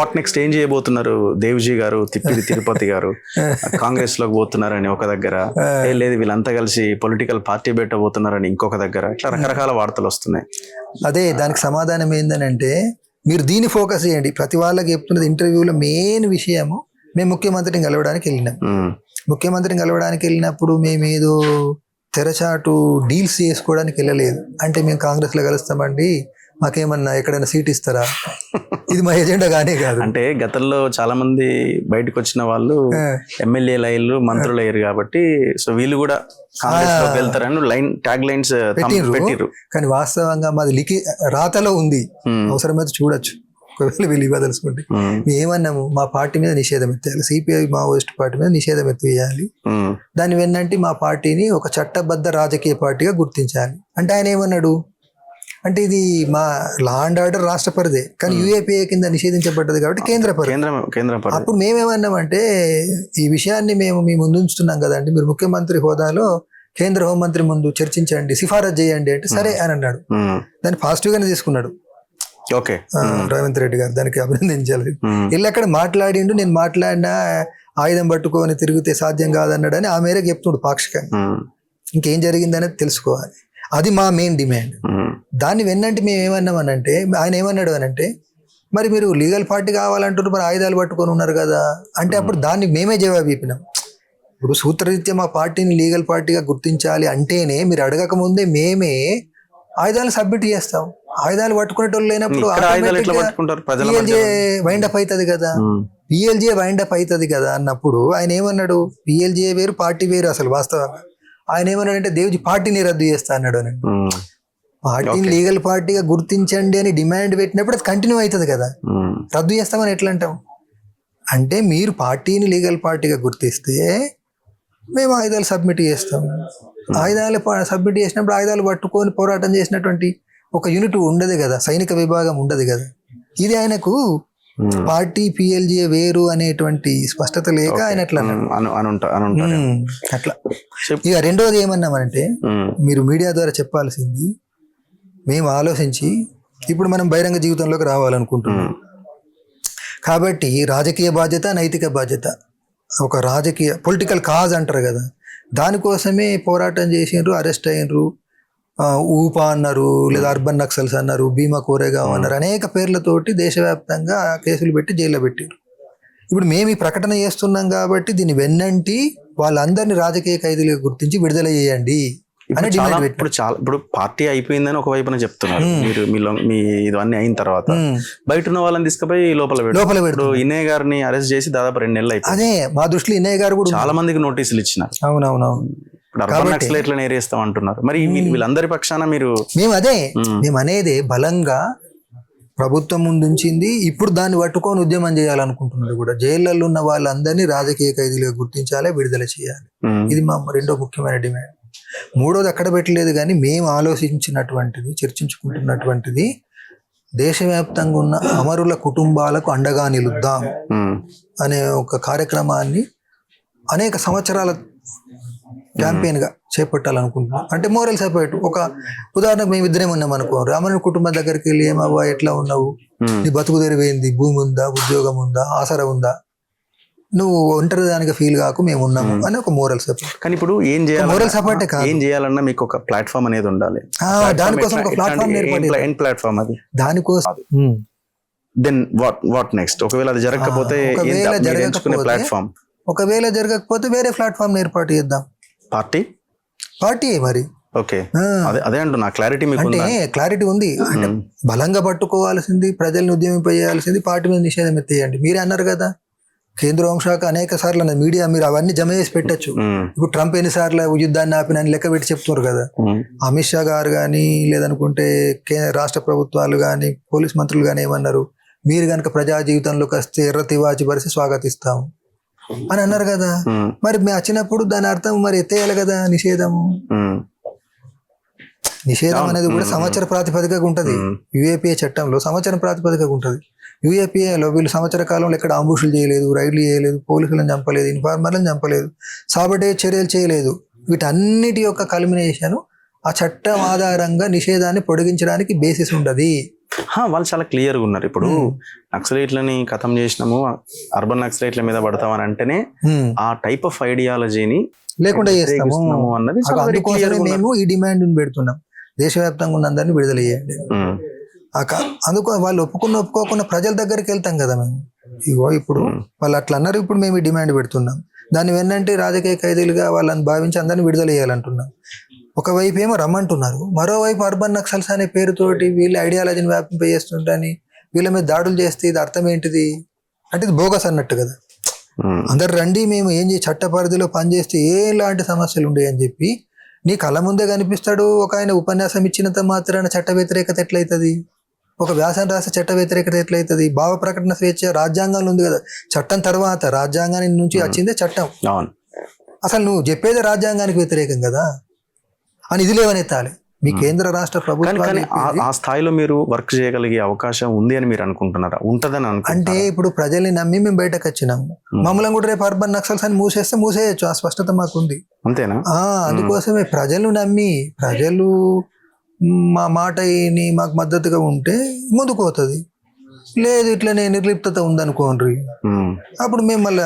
What next ఏం చేయబోతున్నారు దేవ్జీ గారు, తిరుపతి గారు కాంగ్రెస్ లోకి పోతున్నారని ఒక దగ్గర, లేదు వీళ్ళంతా కలిసి పొలిటికల్ పార్టీ పెట్టబోతున్నారని ఇంకొక దగ్గర, ఇట్లా రకరకాల వార్తలు వస్తున్నాయి. అదే దానికి సమాధానం ఏంటంటే మీరు దీన్ని ఫోకస్ చేయండి. ప్రతి వాళ్ళకి చెప్తున్నది ఇంటర్వ్యూలో మెయిన్ విషయము, మేము ముఖ్యమంత్రిని కలవడానికి వెళ్ళినాం. ముఖ్యమంత్రిని కలవడానికి వెళ్ళినప్పుడు మేమేదో తెరచాటు డీల్స్ చేసుకోవడానికి వెళ్ళలేదు. అంటే మేము కాంగ్రెస్లో కలుస్తామండి, మాకేమన్నా ఎక్కడైనా సీట్ ఇస్తారా, ఇది మా ఎజెండా గానే కాదు. అంటే గతంలో చాలా మంది బయటకు వచ్చిన వాళ్ళు ఎమ్మెల్యేలు అయ్యారు, మంత్రులు అయ్యారు కాబట్టి సో వీళ్ళు కూడా కాంగ్రెస్ లోకి వెళ్తారని ట్యాగ్ లైన్స్ పెట్టిర్రు. కానీ వాస్తవంగా మాది రాతలో ఉంది, అవసరమైతే చూడొచ్చు ఒకవేళ వీళ్ళు ఇవ్వదలుచుకుంటే. మేము ఏమన్నాము, మా పార్టీ మీద నిషేధం ఎత్తేయాలి, సిపిఐ మావోయిస్ట్ పార్టీ మీద నిషేధం ఎత్తేయాలి, దాని వెన్నంటే మా పార్టీని ఒక చట్టబద్ధ రాజకీయ పార్టీగా గుర్తించాలి. అంటే ఆయన ఏమన్నాడు అంటే ఇది మా లా అండ్ ఆర్డర్ రాష్ట్ర పరిధే, కానీ యూఏపీఏ కింద నిషేధించబడ్డది కాబట్టి కేంద్ర పరిధి. అప్పుడు మేమేమన్నామంటే ఈ విషయాన్ని మేము మీ ముందు ఉంచుతున్నాం కదండి, మీరు ముఖ్యమంత్రి హోదాలో కేంద్ర హోంమంత్రి ముందు చర్చించండి, సిఫారసు చేయండి అంటే సరే అని అన్నాడు. దాన్ని పాజిటివ్ గానే తీసుకున్నాడు రేవంత్ రెడ్డి గారు, దానికి అభినందించాలి. వీళ్ళు అక్కడ మాట్లాడిండు, నేను మాట్లాడినా ఆయుధం పట్టుకొని తిరిగితే సాధ్యం కాదన్నాడని ఆ మేరకు చెప్తున్నాడు పాక్షికంగా. ఇంకేం జరిగిందనేది తెలుసుకోవాలి, అది మా మెయిన్ డిమాండ్. దాన్ని వెన్నంటే మేము ఏమన్నామనంటే, ఆయన ఏమన్నాడు అనంటే మరి మీరు లీగల్ పార్టీ కావాలంటున్నారు, మరి ఆయుధాలు పట్టుకొని ఉన్నారు కదా అంటే అప్పుడు దాన్ని మేమే జవాబు చెప్పినాం. ఇప్పుడు సూత్రరీత్యా మా పార్టీని లీగల్ పార్టీగా గుర్తించాలి అంటేనే మీరు అడగక ముందే మేమే ఆయుధాలు సబ్మిట్ చేస్తాం. ఆయుధాలు పట్టుకునేటోళ్ళు లేనప్పుడు పిఎల్జే వైండప్ అవుతుంది కదా, పిఎల్జే వైండప్ అవుతుంది కదా అన్నప్పుడు ఆయన ఏమన్నాడు, పిఎల్జే వేరు పార్టీ వేరు. అసలు వాస్తవంగా ఆయన ఏమన్నాడు అంటే దేవ్జీ పార్టీని రద్దు చేస్తా అన్నాడు అని. పార్టీని లీగల్ పార్టీగా గుర్తించండి అని డిమాండ్ పెట్టినప్పుడు అది కంటిన్యూ అవుతుంది కదా, రద్దు చేస్తామని ఎట్లా అంటాం అంటే మీరు పార్టీని లీగల్ పార్టీగా గుర్తిస్తే మేము ఆయుధాలు సబ్మిట్ చేస్తాం. ఆయుధాలు సబ్మిట్ చేసినప్పుడు ఆయుధాలు పట్టుకొని పోరాటం చేసినటువంటి ఒక యూనిట్ ఉండదు కదా, సైనిక విభాగం ఉండదు కదా. ఇది ఆయనకు పార్టీ పిఎల్జే వేరు అనేటువంటి స్పష్టత లేక ఆయన అట్లా అట్లా. ఇక రెండోది ఏమన్నామంటే మీరు మీడియా ద్వారా చెప్పాల్సింది, మేము ఆలోచించి ఇప్పుడు మనం బహిరంగ జీవితంలోకి రావాలనుకుంటున్నాం కాబట్టి రాజకీయ బాధ్యత, నైతిక బాధ్యత, ఒక రాజకీయ పొలిటికల్ కాజ్ అంటారు కదా, దానికోసమే పోరాటం చేసిండ్రు, అరెస్ట్ అయినరు, ఊపా అన్నారు, లేదా అర్బన్ నక్సల్స్ అన్నారు, భీమా కోరేగాం అన్నారు, అనేక పేర్లతోటి దేశవ్యాప్తంగా కేసులు పెట్టి జైల్లో పెట్టారు. ఇప్పుడు మేము ఈ ప్రకటన చేస్తున్నాం కాబట్టి దీన్ని వెన్నంటి వాళ్ళందరినీ రాజకీయ ఖైదీలుగా గుర్తించి విడుదల చేయండి అని డిమాండ్ ఇప్పుడు పార్టీ అయిపోయిందని ఒక వైపున చెప్తున్నారు మీరు, మీ ఇవన్నీ అయిన తర్వాత బయట ఉన్న వాళ్ళని తీసుకుపోయి లోపల పెట్టారు. ఇన్నయ్య గారిని అరెస్ట్ చేసి దాదాపు 2 నెలలు అయిపోయింది. అదే మా దృష్టిలో ఇన్నయ్య గారు కూడా చాలా మందికి నోటీసులు ఇచ్చినారు. అవునవునవును, నక్సలైట్లను ఏరేస్తాం అంటున్నారు. మరి వీళ్ళందరి పక్షాన మేము అనేది బలంగా ప్రభుత్వం ముందుంచింది, ఇప్పుడు దాన్ని పట్టుకొని ఉద్యమం చేయాలనుకుంటున్నారు కూడా. జైళ్లలో ఉన్న వాళ్ళందరినీ రాజకీయ ఖైదీలుగా గుర్తించాలి, విడుదల చేయాలి, ఇది మా రెండో ముఖ్యమైన డిమాండ్. మూడోది అక్కడ పెట్టలేదు కానీ మేము ఆలోచించినటువంటిది, చర్చించుకుంటున్నటువంటిది, దేశవ్యాప్తంగా ఉన్న అమరుల కుటుంబాలకు అండగా నిలుద్దాం అనే ఒక కార్యక్రమాన్ని అనేక సంవత్సరాల క్యాంపెయిన్ గా చేపట్టాలనుకుంటున్నాం. అంటే మోరల్ సపోర్ట్. ఒక ఉదాహరణకు మేము ఇద్దరేం ఉన్నాం అనుకో, రామన్ కుటుంబం దగ్గరికి వెళ్ళి ఏమవ్వా ఎట్లా ఉన్నావు, నీ బతుకు తెరివేంది, భూమి ఉందా, ఉద్యోగం ఉందా, ఆసరా ఉందా, నువ్వు ఒంటరి దానికి ఫీల్ కాకు, మేము ఉన్నాము అని ఒక మోరల్ సపోర్ట్. కానీ ఇప్పుడు ఏం చేయాలి, మోరల్ సపోర్ట్ ఏం చేయాలన్నా మీకు ఒక ప్లాట్ఫామ్ అనేది ఉండాలి. దానికోసం ఒక ప్లాట్ఫామ్ అది దానికోసం. Then what next? ఒకవేళ అది జరగకపోతే ప్లాట్ఫామ్, ఒకవేళ జరగకపోతే వేరే ప్లాట్ఫామ్ ఏర్పాటు చేద్దాం. పార్టీ మరి ఓకే, అదే అంటున్నా. క్లారిటీ మీకు అంటే క్లారిటీ ఉంది అంటే బలంగా పట్టుకోవాల్సింది, ప్రజల్ని ఉద్యమింపజేయాల్సింది, పార్టీ మీద నిషేధం ఎత్తేయండి. మీరే అన్నారు కదా, కేంద్ర హోంశాఖ అనేక సార్లు అన్నది, మీడియా మీరు అవన్నీ జమ చేసి పెట్టచ్చు. ఇప్పుడు ట్రంప్ ఎన్నిసార్లు యుద్ధాన్ని ఆపిన లెక్క పెట్టి చెప్తున్నారు కదా. అమిత్ షా గారు కానీ లేదనుకుంటే రాష్ట్ర ప్రభుత్వాలు కానీ పోలీస్ మంత్రులు కానీ ఏమన్నారు, మీరు కనుక ప్రజా జీవితంలోకి వస్తే ఎర్ర తివాచి పరిసి స్వాగతిస్తాము అని అన్నారు కదా. మరి మేము వచ్చినప్పుడు దాని అర్థం మరి ఎత్తేయాలి కదా నిషేధము. నిషేధం అనేది కూడా సంవత్సర ప్రాతిపదికగా ఉంటుంది. యూఏపీఏ చట్టంలో సంవత్సరం ప్రాతిపదికగా ఉంటుంది. యూఏపీఏలో వీళ్ళు సంవత్సర కాలంలో ఎక్కడ అంబుషులు చేయలేదు, రైళ్లు చేయలేదు, పోలీసులను చంపలేదు, ఇన్ఫార్మర్లను చంపలేదు, సాబటేజ్ చర్యలు చేయలేదు. వీటన్నిటి యొక్క కల్మినేషన్ ఆ చట్టం ఆధారంగా నిషేధాన్ని పొడిగించడానికి బేసిస్ ఉండదు. వాళ్ళు చాలా క్లియర్గా ఉన్నారు. ఇప్పుడు నక్సలైట్లని ఖతం చేసినాము, అర్బన్ నక్సలైట్ల మీద పడతామని అంటేనే ఆ టైప్ ఆఫ్ ఐడియాలజీని లేకుండా చేస్తాము అన్నది అందుకోసమే మేము ఈ డిమాండ్ పెడుతున్నాం, దేశవ్యాప్తంగా ఉన్న అందరినీ విడుదల చేయండి. అందుకో వాళ్ళు ఒప్పుకోకుండా ప్రజల దగ్గరికి వెళ్తాం కదా మేము. ఇగో ఇప్పుడు వాళ్ళు అట్లా అన్నారు, ఇప్పుడు మేము ఈ డిమాండ్ పెడుతున్నాం. దాని వెన్నంటే రాజకీయ ఖైదీలుగా వాళ్ళని భావించి అందరినీ విడుదల చేయాలంటున్నాం. ఒకవైపు ఏమో రమ్మంటున్నారు, మరోవైపు అర్బన్ నక్సల్స్ అనే పేరుతోటి వీళ్ళ ఐడియాలజీని వ్యాపింపజేస్తుంటని వీళ్ళ మీద దాడులు చేస్తే ఇది అర్థం ఏంటిది అంటే ఇది బోగస్ అన్నట్టు కదా. అందరు రండి, మేము ఏం చట్ట పరిధిలో పనిచేస్తే ఎలాంటి సమస్యలు ఉండవు అని చెప్పి నీ కళ్ళ ముందే కనిపిస్తాడు. ఒక ఆయన ఉపన్యాసం ఇచ్చినంత మాత్రాన చట్ట వ్యతిరేకత ఎట్లయితుంది? ఒక వ్యాసం రాసే చట్ట వ్యతిరేకత ఎట్లయితుంది? భావ ప్రకటన స్వేచ్ఛ రాజ్యాంగంలో ఉంది కదా. చట్టం తర్వాత రాజ్యాంగాన్ని నుంచి వచ్చిందే చట్టం. అసలు నువ్వు చెప్పేదే రాజ్యాంగానికి వ్యతిరేకం కదా అని ఇది లేవనెత్తాలి. మీ కేంద్ర రాష్ట్ర ప్రభుత్వం ఆ స్థాయిలో మీరు వర్క్ చేయగలిగే అవకాశం ఉంది అని మీరు అనుకుంటున్నారా? ఉంటదని అంటే ఇప్పుడు ప్రజల్ని నమ్మి మేము బయటకు వచ్చినాము, మమ్మల్ని కూడా రేపు అర్బన్ నక్సల్స్ అని మూసేయచ్చు. ఆ స్పష్టత మాకుంది. అంతేనా? అందుకోసమే ప్రజలు నమ్మి ప్రజలు మా మాట విని మాకు మద్దతుగా ఉంటే ముందుకు పోతుంది. లేదు ఇట్లనే నిర్లిప్తత ఉందనుకోండి, అప్పుడు మేము మళ్ళీ